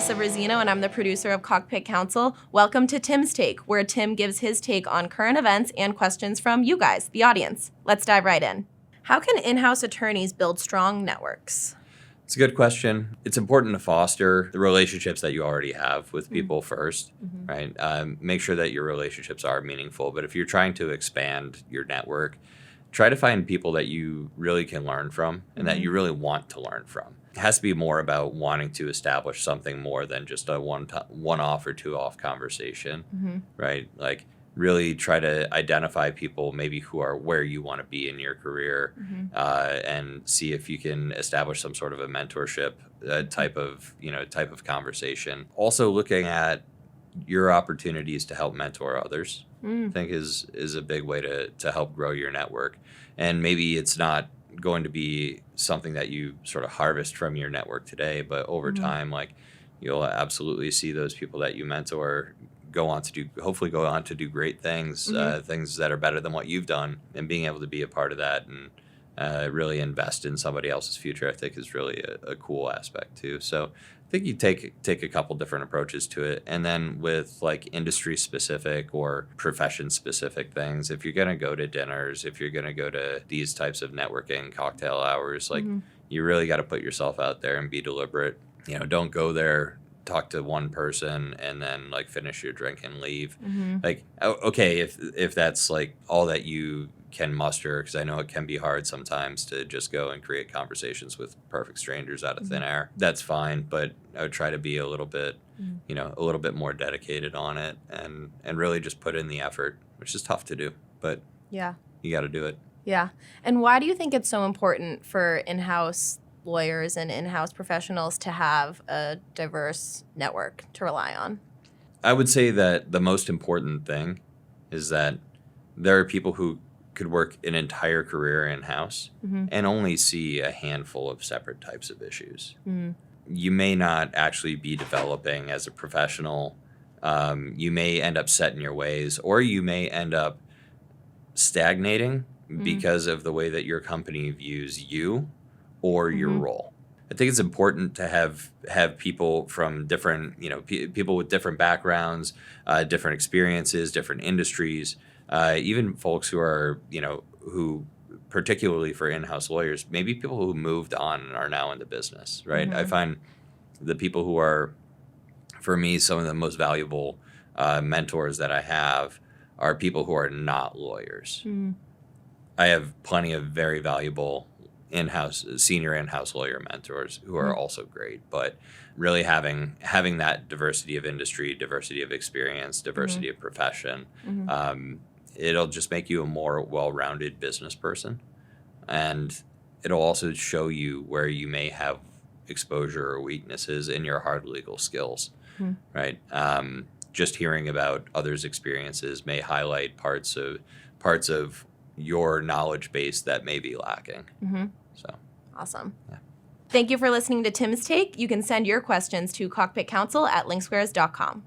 Alyssa Rosino, and I'm the producer of Cockpit Counsel. Welcome to Tim's Take, where Tim gives his take on current events and questions from you guys, the audience. Let's dive right in. How can in-house attorneys build strong networks? It's a good question. It's important to foster the relationships that you already have with people first, right? Make sure that your relationships are meaningful. But if you're trying to expand your network, try to find people that you really can learn from and that you really want to learn from. It has to be more about wanting to establish something more than just a one-off or two-off conversation, right? Like, really try to identify people maybe who are where you want to be in your career, and see if you can establish some sort of a mentorship type of conversation. Also, looking at your opportunities to help mentor others, I think is a big way to help grow your network. And maybe it's not going to be something that you sort of harvest from your network today, but over time, like, you'll absolutely see those people that you mentor hopefully go on to do great things, things that are better than what you've done, and being able to be a part of that and really invest in somebody else's future, I think is really a cool aspect too. So I think you take a couple different approaches to it. And then with like industry specific or profession specific things, if you're going to go to dinners, if you're going to go to these types of networking cocktail hours, like you really got to put yourself out there and be deliberate. Don't go there, talk to one person and then like finish your drink and leave. Like, okay, if that's like all that you can muster, because I know it can be hard sometimes to just go and create conversations with perfect strangers out of thin air. That's fine, but I would try to be a little bit a little bit more dedicated on it and really just put in the effort, which is tough to do, but you got to do it. And why do you think it's so important for in-house lawyers and in-house professionals to have a diverse network to rely on? I would say that the most important thing is that there are people who could work an entire career in-house and only see a handful of separate types of issues. You may not actually be developing as a professional. You may end up set in your ways, or you may end up stagnating because of the way that your company views you or your role. I think it's important to have people from different, people with different backgrounds, different experiences, different industries, even folks who are, who particularly for in-house lawyers, maybe people who moved on and are now in the business, right? I find the people who are, for me, some of the most valuable mentors that I have are people who are not lawyers. I have plenty of very valuable senior in-house lawyer mentors who are also great, but really having that diversity of industry, diversity of experience, diversity of profession, it'll just make you a more well-rounded business person, and it'll also show you where you may have exposure or weaknesses in your hard legal skills, right? Just hearing about others' experiences may highlight parts of your knowledge base that may be lacking. So awesome. Thank you for listening to Tim's Take. You can send your questions to cockpitcounsel@linksquares.com.